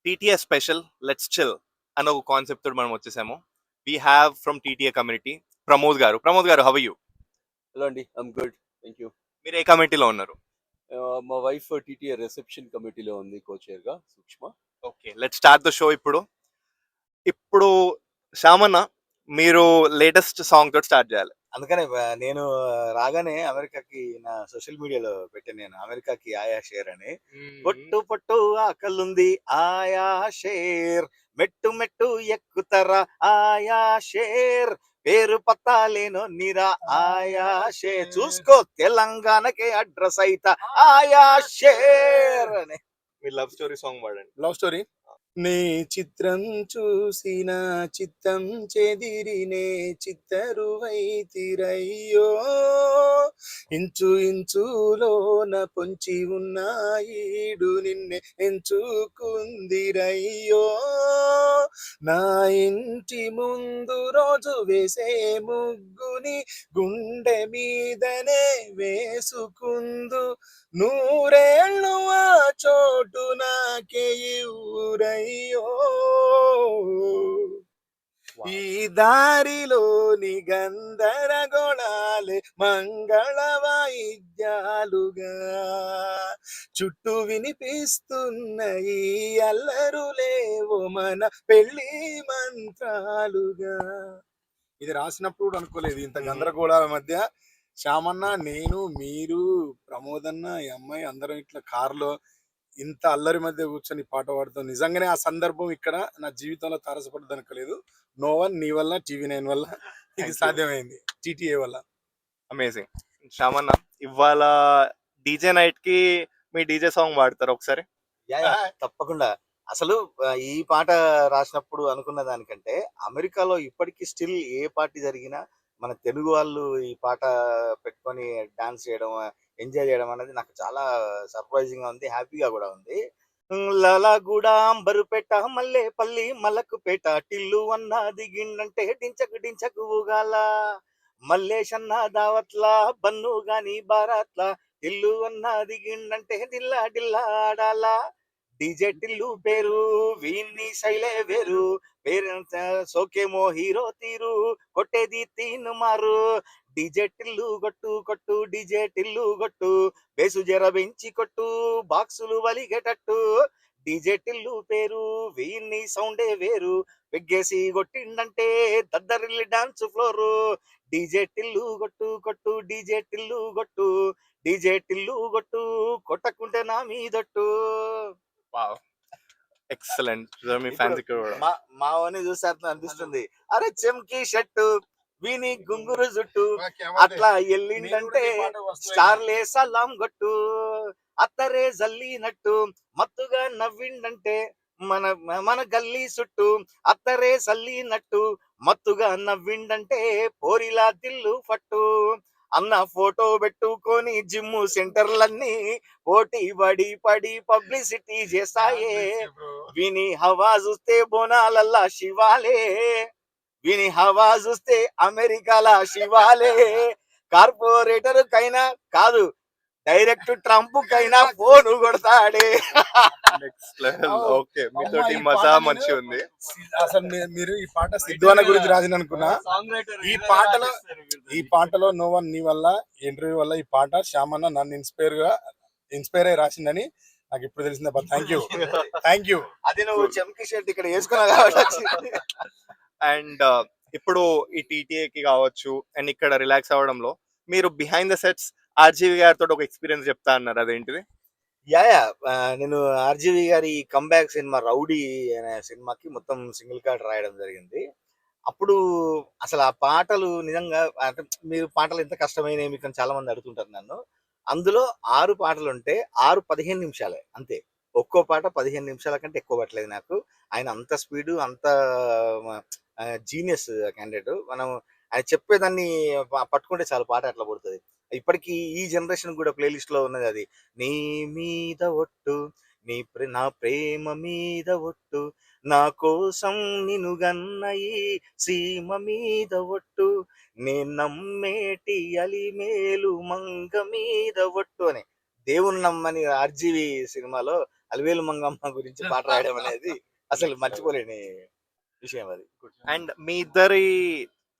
TTA special let's chill అన్న ఒక concept తోటి మనం వచ్చేసాము. We have from TTA community Pramod గారు హౌ ఆర్ యూ? హలో అండి, ఐమ్ గుడ్, థ్యాంక్ యూ. మీరు ఏ కమిటీలో ఉన్నారు? మా వైఫ్ టీటీఏ రిసెప్షన్ కమిటీలో ఉంది, కోచైర్గా సూక్ష్మ. Okay, let's start the show. ఇప్పుడు శ్యామన్న, మీరు లేటెస్ట్ సాంగ్ తోటి స్టార్ట్ చేయాలి. అందుకనే నేను రాగానే అమెరికాకి నా సోషల్ మీడియాలో పెట్టాను, నేను అమెరికాకి ఆయా షేర్ అని. పొట్టు పొట్టు ఆకలుంది ఆయా షేర్, మెట్టు మెట్టు ఎక్కుతరా ఆయా షేర్, పేరు పత్తాలేనో నిరా ఆయా షేర్, చూసుకో తెలంగాణకే అడ్రస్ అయితా ఆయా షేర్ అని. మీ లవ్ స్టోరీ సాంగ్ పాడండి. Love story. నే చిత్రం చూసిన చిత్తం చెదిరినే చిత్తరువైతిరయ్యో, ఇంచు ఇంచులోన పొంచి ఉన్న ఈడు నిన్నే ఎంచుకుందిరయ్యో, నా ఇంటి ముందు రోజు వేసే ముగ్గుని గుండె మీదనే వేసుకుందు, నూరేళ్ళు ఆ చోటు నాకే ఊరయ్యో, ఈ దారిలోని గందరగోళాలే మంగళ వాయిద్యాలుగా, చుట్టూ వినిపిస్తున్న ఈ అల్లరులేవో మన పెళ్లి మంత్రాలుగా. ఇది రాసినప్పుడు అనుకోలేదు ఇంత గందరగోళాల మధ్య శ్యామన్న, నేను, మీరు, ప్రమోదన్న, ఈ అమ్మాయి అందరం ఇట్లా కారులో ఇంత అల్లరి మధ్య కూర్చొని పాట పాడుతాం. నిజంగానే ఆ సందర్భం ఇక్కడ నా జీవితంలో తారసపడదు అనుకోలేదు. నో వన్, నీ వల్ల, TV9 వల్ల ఇది సాధ్యమైంది, టీటీఏ వల్ల. అమేజింగ్. శ్యామన్న, ఇవాళ డీజే నైట్ కి మీ డీజే సాంగ్ పాడతారు ఒకసారి? తప్పకుండా. అసలు ఈ పాట రాసినప్పుడు అనుకున్న దానికంటే అమెరికాలో ఇప్పటికీ స్టిల్ ఏ పార్టీ జరిగినా మన తెలుగు వాళ్ళు ఈ పాట పెట్టుకొని డాన్స్ చేయడం, ఎంజాయ్ చేయడం అనేది నాకు చాలా సర్ప్రైజింగ్ గా ఉంది, హ్యాపీగా కూడా ఉంది. లలాగూడ, అంబరుపేట, మల్లేపల్లి, మలకుపేట, టిల్లు అన్న దిగిండంటే డించకు డించకు ఊగాల, మల్లేషన్న దావత్లా, బన్ను గాని బారాత్లా, టిల్లు అన్న దిగిండంటే డిల్లా డిల్లా ఆడాలా, డీజే టిల్లు పేరు వీన్ని శైలే వేరు, పేరెంట్ సోకేమో హీరో తీరు, కొట్టేది తీను మారు, డీజే టిల్లు కొట్టు కొట్టు డీజే టిల్లు కొట్టు, బేసు జర పెంచి కొట్టు బాక్సులు వలిగేటట్టు, డీజే టిల్లు పేరు వీన్ని సౌండే వేరు, పెగ్గేసి కొట్టిండంటే దద్దరిల్లి డాన్స్ ఫ్లోరు, డీజే టిల్లు కొట్టు కొట్టు డీజే టిల్లు కొట్టు, డీజే టిల్లు కొట్టు కొట్టకుంటే నా మీదొట్టు. ఎక్సలెంట్. మీ ఫ్యాన్స్ ఇక్కడ మావని చూసారు అనిపిస్తుంది, అరే చెంకి షర్టు విని గుంగురు జుట్టు, అట్లా ఎల్లిండంటే స్టార్లే సలాం గొట్టు, అత్తరే జల్లినట్టు మత్తుగా నవ్విండంటే మన మన గల్లీ చుట్టూ, అత్తరే సల్లినట్టు మత్తుగా నవ్విండంటే పోరిలా దిల్లు పట్టు, అన్న ఫోటో పెట్టుకొని జిమ్ సెంటర్లన్నీ పోటీ పడి పడి పబ్లిసిటీ చేస్తాయే, విని హవా చూస్తే బోనాలల్లా శివాలే, విని హవా చూస్తే అమెరికాల శివాలే, కార్పొరేటర్ కైనా కాదు డైరెక్ట్ ట్రంప్ కైనా ఫోన్ కొడతాడే. ఓకే, మీతోటి మజా మంచి ఉంది. అసలు మీరు ఈ పాట సిద్ధు అన్న గురించి రాసిన అనుకున్నా, ఈ పాటలో నో వన్ నీ వల్ల ఇంటర్వ్యూ వల్ల ఈ పాట శ్యామన్న నన్ను ఇన్స్పైర్ అయి రాసిందని నాకు ఇప్పుడు తెలిసింది. Thank you. అది నువ్వు చెంకి షర్ట్ ఇక్కడ వేసుకున్నావు కాబట్టి. అండ్ ఇప్పుడు ఈ టీటీఏకి కావచ్చు అండ్ ఇక్కడ రిలాక్స్ అవ్వడంలో మీరు బిహైండ్ ద సెట్స్ ఆర్జీవి గారితో ఒక ఎక్స్పీరియన్స్ చెప్తా అన్నారు, అదేంటిది? యా నేను ఆర్జీవి గారి కంబ్యాక్ సినిమా రౌడీ అనే సినిమాకి మొత్తం సింగిల్ కార్డ్ రాయడం జరిగింది. అప్పుడు అసలు ఆ పాటలు నిజంగా అంటే మీరు పాటలు ఎంత కష్టమైనవి మీకు చాలా మంది అడుగుతుంటారు నన్ను. అందులో 6 పాటలు ఉంటే 15 నిమిషాలే అంతే. ఒక్కో పాట 15 నిమిషాల కంటే ఎక్కువ పట్టలేదు నాకు. ఆయన అంత స్పీడు, అంత జీనియస్ క్యాండిడేట్. మనం ఆయన చెప్పేదాన్ని పట్టుకుంటే చాలా పాట అట్లా పడుతుంది. ఇప్పటికీ ఈ జనరేషన్ కూడా ప్లేలిస్ట్ లో ఉన్నది అది. నీ మీద ఒట్టు, నా ప్రేమ మీద ఒట్టు, నా కోసం నిన్ను గన్నయి సీమ మీద ఒట్టు, నే నమ్మేటి అలిమేలు మంగ మీద ఒట్టు అని దేవుని నమ్మని ఆర్జీవి సినిమాలో అలివేలు మంగమ్మ గురించి పాట రాయడం అనేది అసలు మర్చిపోలేని విషయం అది. అండ్ మీ ఇద్దరి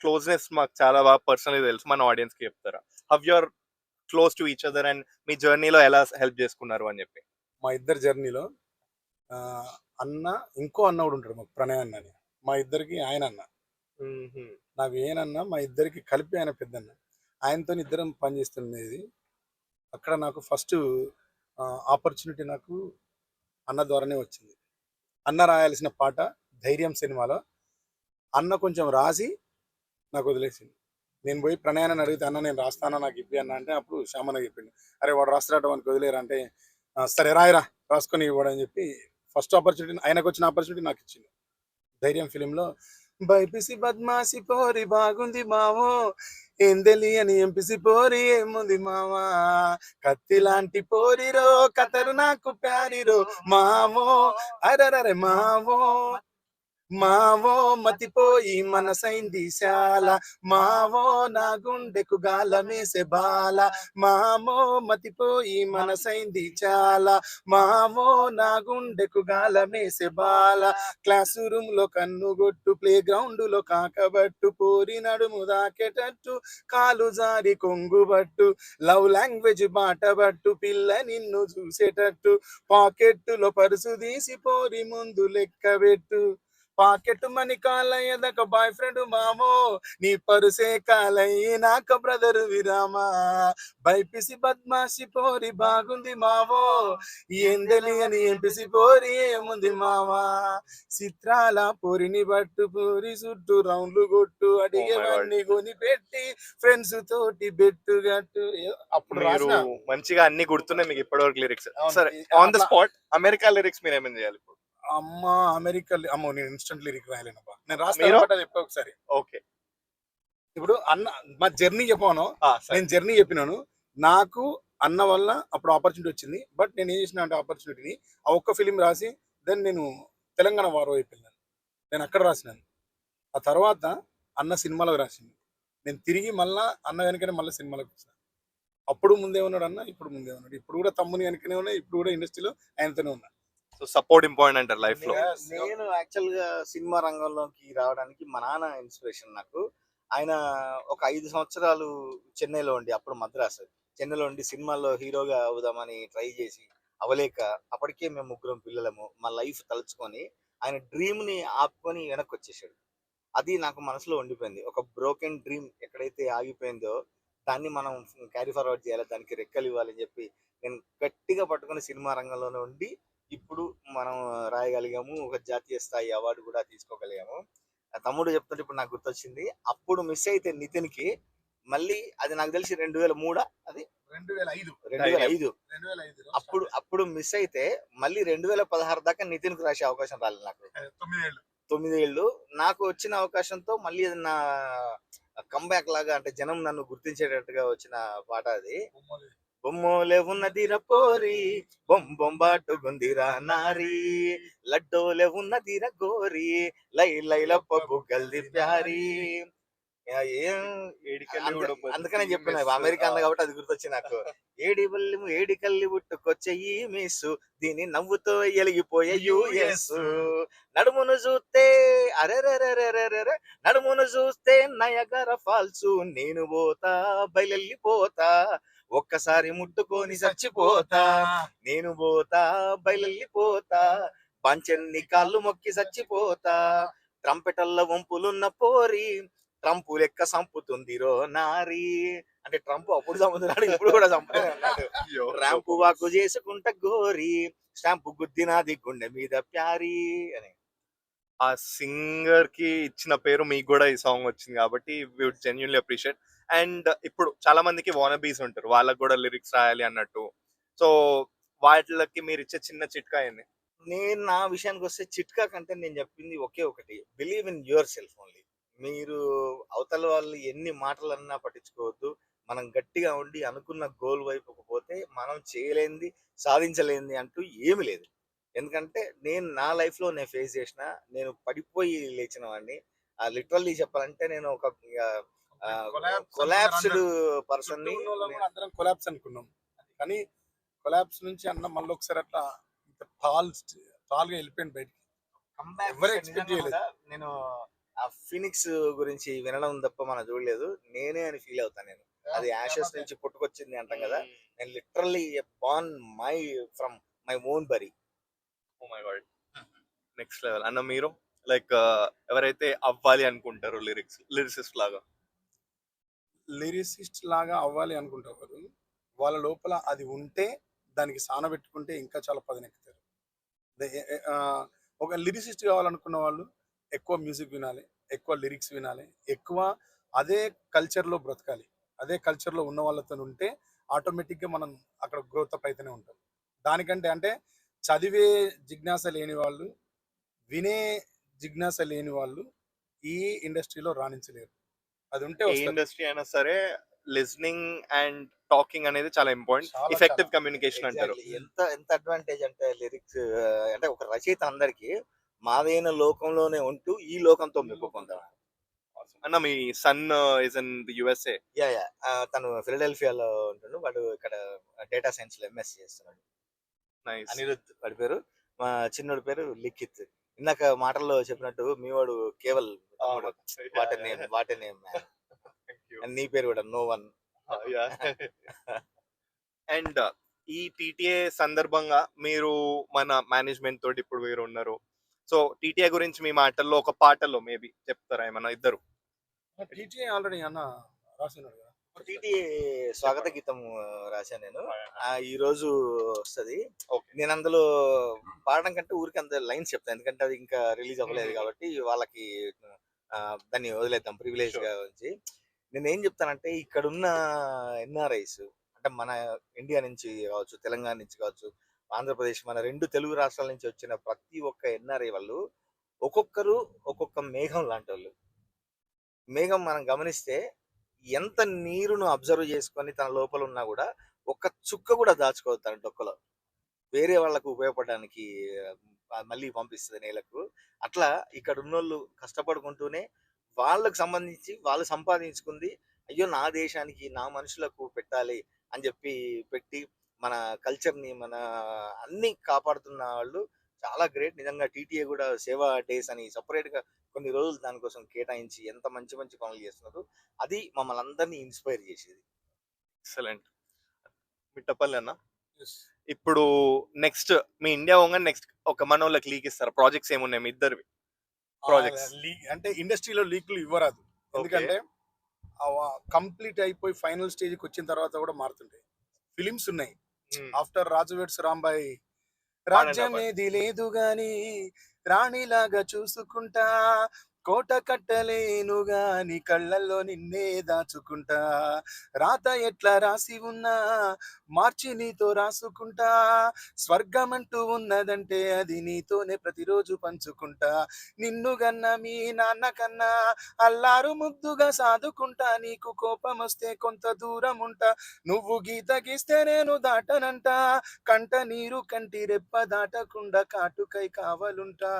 క్లోజ్నెస్ మాకు చాలా బాగా పర్సనలీ తెలుసు, మన ఆడియన్స్ కి చెప్తారా how you're close to each other and మీ జర్నీలో ఎలా హెల్ప్ చేసుకున్నారు అని చెప్పి? మా ఇద్దరి జర్నీలో అన్న ఇంకో అన్న కూడా ఉంటాడు మాకు, ప్రణయ్ అన్న అని. మా ఇద్దరికి ఆయన అన్న, నాకు ఏనన్నా మా ఇద్దరికి కలిపి ఆయన పెద్దన్న. ఆయనతో ఇద్దరం పనిచేస్తుండేది. అక్కడ నాకు ఫస్ట్ ఆపర్చునిటీ నాకు అన్న ద్వారానే వచ్చింది. అన్న రాయాల్సిన పాట ధైర్యం సినిమాలో అన్న కొంచెం రాసి నాకు వదిలేసింది. నేను పోయి ప్రణయాన్ని అడిగితే అన్న నేను రాస్తానా నాకు ఇప్పి అన్న అంటే అప్పుడు శ్యామన్న చెప్పిండు, అరే వాడు రాస్తాడట వానికి వదిలేరా అంటే సరే రాయరా రాసుకొని ఇవ్వడం అని చెప్పి ఫస్ట్ ఆపర్చునిటీ ఆయనకు వచ్చిన ఆపర్చునిటీ నాకు ఇచ్చింది. ధైర్యం ఫిలింలో బైపిసి బద్మాసి పోరి బాగుంది మావో, ఏం తెలియని ఎంపిసి పోరి ఏముంది మావా, కత్తి లాంటి పోరిరో కతరు నాకు ప్యారిరో మావో, అరరరే మావో మావో మతిపోయి మనసైంది శాల, మావో నా గుండెకు గాలమేసే బాల, మామో మతిపోయి మనసైంది చాలా, మావో నా గుండెకు గాలమేసే బాల, క్లాస్ రూమ్ లో కన్నుగొట్టు ప్లే గ్రౌండ్ లో కాకబట్టు, పోరి నడుము దాకేటట్టు కాలు జారి కొంగుబట్టు, లవ్ లాంగ్వేజ్ బాటబట్టు పిల్ల నిన్ను చూసేటట్టు, పాకెట్టులో పరుసు తీసి పోరి ముందు లెక్క పెట్టు, పాకెట్ మనీ కాలయ్యదక బాయ్ ఫ్రెండ్ మామో, నీ పరుసే కాలయ్యి నాక బ్రదర్ విరామా, బైపిసి బద్మాసి పోరి బాగుంది మావో, ఏం తెలియని ఎంపిసి పోరి ఏముంది మావా, చిత్రాల పోరిని బట్టు పూరి చుట్టూ రౌండ్లు కొట్టు, అడిగేవన్నీ కొని పెట్టి ఫ్రెండ్స్ తోటి బెట్టు గట్టు. అప్పుడు మీరు రాసిన మంచిగా అన్ని గుర్తున్నాయి మీకు ఇప్పటివరకు లిరిక్స్. అవును. సరే on the spot America lyrics మీరు ఏమేమి చేయాలి ఇప్పుడు? అమ్మ అమెరికా అమ్మో నేను ఇన్స్టెంట్ లిరిక్ రాయలేనబ్బా, నేను మీరు? రాస్తాను చెప్పా ఒకసారి. ఓకే ఇప్పుడు అన్న మా జర్నీ చెప్పాను, నేను జర్నీ చెప్పినాను. నాకు అన్న వల్ల అప్పుడు ఆపర్చునిటీ వచ్చింది. బట్ నేను ఏం చేసిన అంటే ఆపర్చునిటీని ఆ ఒక్క ఫిలిం రాసి దెన్ నేను తెలంగాణ వారు అయిపోయినాను. నేను అక్కడ రాసినాను. ఆ తర్వాత అన్న సినిమాలకు రాసింది. నేను తిరిగి మళ్ళా అన్న వెనకనే మళ్ళీ సినిమాలకు వచ్చిన. అప్పుడు ముందే ఉన్నాడు అన్న, ఇప్పుడు ముందే ఉన్నాడు. ఇప్పుడు కూడా తమ్ముని వెనకనే ఉన్నా, ఇప్పుడు కూడా ఇండస్ట్రీలో ఆయనతోనే ఉన్నా. సో సపోర్ట్ ఇంపార్టెంట్ అంటారు లైఫ్ లో. నేను యాక్చువల్ గా సినిమా రంగంలోకి రావడానికి మా నాన్న ఇన్స్పిరేషన్ నాకు. ఆయన ఒక 5 సంవత్సరాలు చెన్నైలో ఉండి, అప్పుడు మద్రాసు, చెన్నైలో ఉండి సినిమాల్లో హీరోగా అవుదామని ట్రై చేసి అవలేక, అప్పటికే మేము 3 పిల్లలము, మా లైఫ్ తలుచుకొని ఆయన డ్రీమ్ ని ఆపుకొని వెనక్కి వచ్చేసాడు. అది నాకు మనసులో ఉండిపోయింది. ఒక బ్రోకెన్ డ్రీమ్ ఎక్కడైతే ఆగిపోయిందో దాన్ని మనం క్యారీ ఫార్వర్డ్ చేయాలి, దానికి రెక్కలు ఇవ్వాలని చెప్పి నేను గట్టిగా పట్టుకుని సినిమా రంగంలోనే ఉండి ఇప్పుడు మనం రాయగలిగాము. ఒక జాతీయ స్థాయి అవార్డు కూడా తీసుకోగలిగాము. తమ్ముడు చెప్తుంటే ఇప్పుడు నాకు గుర్తొచ్చింది, అప్పుడు మిస్ అయితే నితిన్ కి మళ్ళీ అది నాకు తెలిసి 2003 అది 2005 అప్పుడు మిస్ అయితే మళ్ళీ 2016 దాకా నితిన్ కు రాసే అవకాశం రాలేదు నాకు. 9 ఏళ్ళు నాకు వచ్చిన అవకాశంతో మళ్ళీ నా కంబ్యాక్ లాగా, అంటే జనం నన్ను గుర్తించేటట్టుగా వచ్చిన పాట అది. బొమ్మోలే ఉన్నదిరా పోరి బొంబాటు గుందిరా నారి, లడ్డోలే ఉన్నదిరా గోరి లై లైలప్ప బుగ్గల్ది ప్యారి. అందుకనే చెప్పిన అమెరికా అంది కాబట్టి అది గుర్తొచ్చి నాకు. ఏడి కల్లి పుట్టుకొచ్చే ఈ మిస్సు, దీని నవ్వుతో ఎలిగిపోయే యుఎస్, నడుమును చూస్తే అరెరెరెరెరెరె, నడుమును చూస్తే నయగర ఫాల్స్, నేను పోతా బయలెళ్ళిపోతా, ఒక్కసారి ముట్టుకొని చచ్చిపోతా, నేను పోతా బయలెళ్ళిపోతా, పంచెన్ని కాళ్ళు మొక్కి చచ్చిపోతా, ట్రంపెటల్ల వంపులున్న పోరి ట్రంప్ లెక్క సంపుతుందిరో నారి. అంటే ట్రంప్ అప్పుడు చంపుతున్నాడు, ఇప్పుడు కూడా చంపుతూనే ఉన్నాడు. ర్యాంపు వాకు చేసుకుంటా గోరి, స్టాంపు గుద్దినాది గుండె మీద ప్యారి అని. ఆ సింగర్ కి ఇచ్చిన పేరు మీకు కూడా ఈ సాంగ్ వచ్చింది కాబట్టి we would genuinely appreciate. And ఇప్పుడు చాలా మందికి వానబీస్ ఉంటారు, వాళ్ళకి కూడా లిరిక్స్ రాయాలి అన్నట్టు. సో వాటికి మీరు ఇచ్చే చిన్న చిట్కా ఏంది? నేను నా విషయానికి వస్తే చిట్కా కంటే నేను చెప్పింది ఒకే ఒకటి, believe in your self only. మీరు అవతల వాళ్ళు ఎన్ని మాటలన్నా పట్టించుకోవద్దు. మనం గట్టిగా ఉండి అనుకున్న గోల్ వైపుకు పోతే మనం చేయలేంది సాధించలేంది అంటూ ఏమి లేదు. ఎందుకంటే నేను నా లైఫ్ లో నేను ఫేస్ చేసిన, నేను పడిపోయి లేచిన వాడిని. లిటరల్లీ చెప్పాలంటే నేను ఒక కొలాప్స్డ్ పర్సన్ ని. అందరం కొలాప్స్ అనుకున్నాం, కానీ కొలాప్స్ నుంచి అన్న మళ్ళీ ఒకసారి అట్లా టాల్ గా వెళ్ళిపోయింది బయటికి. ఎవరు expect చేయలేదు. నేను ఆ ఫినిక్స్ గురించి వినడం తప్ప మనం చూడలేదు. నేనే అని ఫీల్ అవుతాను నేను. అది యాషెస్ నుంచి పుట్టుకొచ్చింది అంటాం కదా. నేను literally born from my own bury. Oh my God, next level అన్న. మీరు లైక్ ఎవరైతే అవ్వాలి అనుకుంటారు లిరిసిస్ట్ లాగా? లిరిసిస్ట్ లాగా అవ్వాలి అనుకుంటారు. వాళ్ళ లోపల అది ఉంటే దానికి సానబెట్టుకుంటే ఇంకా చాలా పదనెక్కుతారు. ఒక లిరిసిస్ట్ కావాలనుకున్న వాళ్ళు ఎక్కువ మ్యూజిక్ వినాలి, ఎక్కువ లిరిక్స్ వినాలి, ఎక్కువ అదే కల్చర్లో బ్రతకాలి. అదే కల్చర్లో ఉన్న వాళ్ళతో ఉంటే ఆటోమేటిక్గా మనం అక్కడ గ్రోత్ అప్ అయితేనే ఉంటాం. దానికంటే అంటే చదివే జిజ్ఞాస లేని వాళ్ళు, వినే జిజ్ఞాస లేని వాళ్ళు ఈ ఇండస్ట్రీలో రాణించలేరు. అది ఉంటే ఏ వస్తారు. ఇండస్ట్రీ అయినా సరే లిజనింగ్ అండ్ టాకింగ్ అనేది చాలా ఇంపార్టెంట్. చాలా ఎఫెక్టివ్ కమ్యూనికేషన్ అంటారు. Exactly. ఎంత ఎంత అడ్వాంటేజ్ అంటే లిరిక్స్ అంటే ఒక రచయిత అందరికి మాదైన లోకంలోనే ఉంటూ ఈ లోకంతో మెప్పు పొందాలి. అన్న మీ son is in the USA. Yeah yeah తను ఫిలడెల్ఫియాలో ఉంటుండు. వాడు ఇక్కడ డేటా సైన్స్ లో ఎంఎస్సీ చేస్తున్నాడు. నైస్. అనిరుద్ వాడి పేరు. మా చిన్నోడి పేరు లిఖిత్. ఇందాక మాటల్లో చెప్పినట్టు మీ వాడు కేవల్ వాట్ నేమ్ నీ పేరు కూడా నో వన్. అండ్ ఈ టీటీఏ సందర్భంగా మీరు మన మేనేజ్మెంట్ తోటి ఇప్పుడు మీరు ఉన్నారు. సో టీటీఏ గురించి మీ మాటల్లో ఒక పాటలో మేబీ చెప్తారా ఏమన్నా ఇద్దరు? టీటీఏ ఆల్రెడీ అన్న రాసినాడు కదా. టీటీఏ స్వాగత గీతం రాశాను నేను. ఈ రోజు వస్తుంది. Okay. నేను అందులో పాడడం కంటే ఊరికి అంత లైన్స్ చెప్తాను, ఎందుకంటే అది ఇంకా రిలీజ్ అవ్వలేదు కాబట్టి వాళ్ళకి దాన్ని వదిలేద్దాం ప్రివిలేజ్ గా ఉంచి. నేను ఏం చెప్తానంటే ఇక్కడున్న ఎన్ఆర్ఐస్ అంటే మన ఇండియా నుంచి కావచ్చు, తెలంగాణ నుంచి కావచ్చు, ఆంధ్రప్రదేశ్, మన 2 తెలుగు రాష్ట్రాల నుంచి వచ్చిన ప్రతి ఒక్క ఎన్ఆర్ఐ వాళ్ళు ఒక్కొక్కరు ఒక్కొక్క మేఘం లాంటి వాళ్ళు. మేఘం మనం గమనిస్తే ఎంత నీరును అబ్జర్వ్ చేసుకొని తన లోపల ఉన్నా కూడా ఒక్క చుక్క కూడా దాచుకోవద్దు తన డొక్కలో. వేరే వాళ్ళకు ఉపయోగపడడానికి మళ్ళీ పంపిస్తుంది నేలకు. అట్లా ఇక్కడ ఉన్నోళ్ళు కష్టపడుకుంటూనే వాళ్ళకు సంబంధించి వాళ్ళు సంపాదించుకుంది అయ్యో నా దేశానికి నా మనుషులకు పెట్టాలి అని చెప్పి పెట్టి మన కల్చర్ని మన అన్ని కాపాడుతున్న వాళ్ళు చాలా గ్రేట్. నిజంగా టీటీఏ కూడా సేవా డేస్ అని సపరేట్గా కొన్ని రోజులు దానికోసం కేటాయించి ఎంత మంచి మంచి పనులు చేస్తున్నారు. అది మమ్మల్ని అందరినీ ఇన్స్పైర్ చేసేది. ఎక్సలెంట్. మిట్టపల్లి అన్న, ఇప్పుడు నెక్స్ట్ మీ ఇండియా పోగా నెక్స్ట్ ఒక మనోళ్ళకి లీక్ ఇస్తారు. ప్రాజెక్ట్స్ ఏమున్నాయి మీ ఇద్దరివి? ప్రాజెక్ట్స్ అంటే ఇండస్ట్రీలో లీక్లు ఇవ్వరాదు, ఎందుకంటే కంప్లీట్ అయిపోయి ఫైనల్ స్టేజ్కి వచ్చిన తర్వాత కూడా మారుతుంటాయి. ఫిలిమ్స్ ఉన్నాయి. ఆఫ్టర్ రాజువేడ్స్ రాంబాయ్ రాజ్యమేది లేదు గాని రాణిలాగా చూసుకుంటా, కోట కట్టలేను గాని కళ్ళల్లో నిన్నే దాచుకుంటా, రాత ఎట్లా రాసి ఉన్నా మార్చి నీతో రాసుకుంటా, స్వర్గమంటూ ఉన్నదంటే అది నీతోనే ప్రతిరోజు పంచుకుంటా, నిన్ను గన్న మీ నాన్న కన్నా అల్లారు ముద్దుగా సాదుకుంటా, నీకు కోపం వస్తే కొంత దూరం ఉంటా, నువ్వు గీత గీస్తే నేను దాటనంట, కంట నీరు కంటి రెప్ప దాటకుండా కాటుకై కావలుంటా,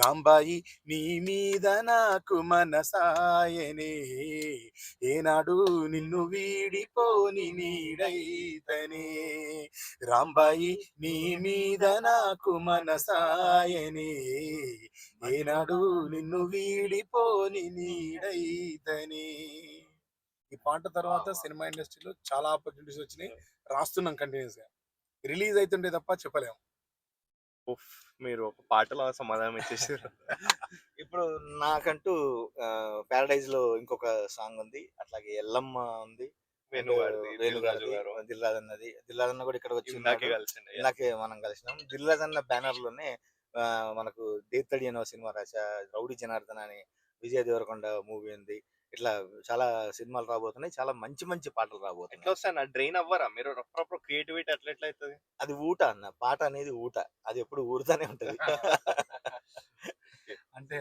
రాంబాయి నీ మీద నాకు మనసాయనే, ఏనాడు నిన్ను వీడిపోని నీడైతనే, రాంబాయి నీ మీద నాకు మనసాయనే, ఏనాడు నిన్ను వీడిపోని నీడైతనే. ఈ పాట తర్వాత సినిమా ఇండస్ట్రీలో చాలా ఆపర్చునిటీస్ వచ్చినాయి. రాస్తున్నాం కంటిన్యూస్ గా, రిలీజ్ అవుతుండే తప్ప చెప్పలేము. మీరు ఒక పాటలో సమాధానం ఇచ్చేసారు. ఇప్పుడు నాకంటూ ప్యారడైజ్ లో ఇంకొక సాంగ్ ఉంది, అట్లాగే ఎల్లమ్మ ఉంది, వేణుగారిది, దిల్రాజ్ అన్నది. దిల్రాజ్ అన్న కూడా ఇక్కడ వచ్చి ఇందాకే మనం కలిసినాం. దిల్రాజ్ అన్న బ్యానర్ లోనే మనకు దేత్తడి అనే సినిమా రాసా, రౌడీ జనార్దన్ అని విజయ్ దేవరకొండ మూవీ ఉంది. ఇట్లా చాలా సినిమాలు రాబోతున్నాయి, చాలా మంచి మంచి పాటలు రాబోతున్నాయి. ఎట్లా వస్తాయి డ్రైన్ అవ్వరా మీరు? ప్రాపర్ క్రియేటివిటీ అట్లా ఎట్లా అవుతుంది? అది ఊట అన్న, పాట అనేది ఊట, అది ఎప్పుడు ఊరుతానే ఉంటది. అంటే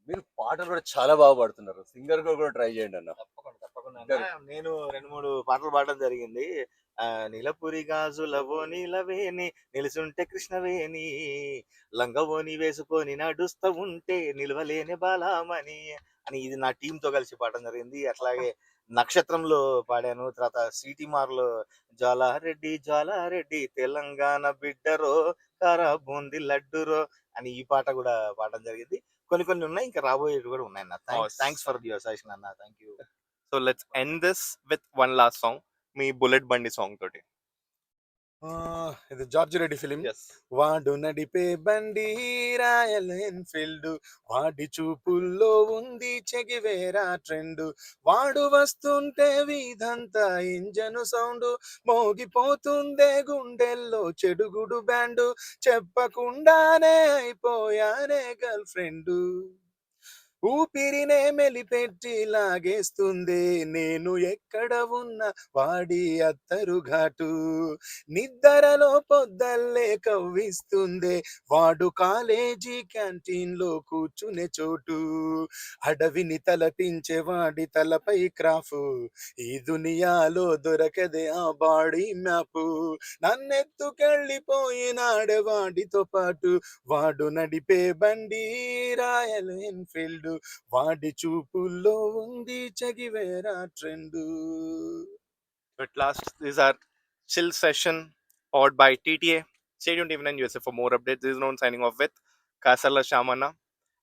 మీరు పాటలు కూడా చాలా బాగా పాడుతున్నారు. సింగర్ గా కూడా ట్రై చేయండి అన్న. తప్పకుండా నేను 2-3 పాటలు పాడడం జరిగింది. నిలపురి గాజులవో నీలవేని నిలుసుంటే కృష్ణవేణి, లంగవోని వేసుకొని నడుస్తూ ఉంటే నిలవలేని బాలామణి అని, ఇది నా టీంతో కలిసి పాడడం జరిగింది. అట్లాగే నక్షత్రంలో పాడాను. తర్వాత సిటీ మార్లో జ్వాలారెడ్డి తెలంగాణ బిడ్డరో కారా బూంది లడ్డురో అని ఈ పాట కూడా పాడడం జరిగింది. కొన్ని కొన్ని ఉన్నాయి, ఇంకా రాబోయేవి కూడా ఉన్నాయన్న. థ్యాంక్స్ ఫర్ యువర్ సజెషన్ అన్న. Thank you. So let's end this with one last song, me bullet బండి సాంగ్ తోటి. ఇది జార్జ్ రెడ్డి ఫిలిం. ఎస్. వాడు నడిపే బండి రాయల్ ఎన్ఫీల్డ్, వాడి చూపుల్లో ఉంది చెగివేరా ట్రెండ్, వాడు వస్తుంటే వీధంతా ఇంజను సౌండ్, మోగిపోతుందే గుండెల్లో చెడుగుడు బ్యాండ్, చెప్పకుండానే అయిపోయానే గర్ల్ ఫ్రెండ్, ఊపిరినే మెలిపెట్టి లాగేస్తుంది నేను ఎక్కడ ఉన్న వాడి అత్తరు ఘాటు, నిద్దరలో పొద్దల్లే కవ్విస్తుంది వాడు కాలేజీ క్యాంటీన్ లో కూర్చునే చోటు, అడవిని తలపించే వాడి తలపై క్రాఫ్, ఈ దునియాలో దొరకదే ఆ బాడీ మ్యాప్, నన్నెత్తుకెళ్ళిపోయినాడే వాడితో పాటు, వాడు నడిపే బండి రాయల్ ఎన్ఫీల్డ్, వాడి చూపుల్లో ఉంది చెగివేరా trend. At last, this is our chill session powered by TTA. Stay tuned even in USA for more updates. This is Noan signing off with Kasala Shamana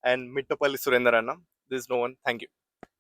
and Mittapalli Surendrana. This is Noan. Thank you.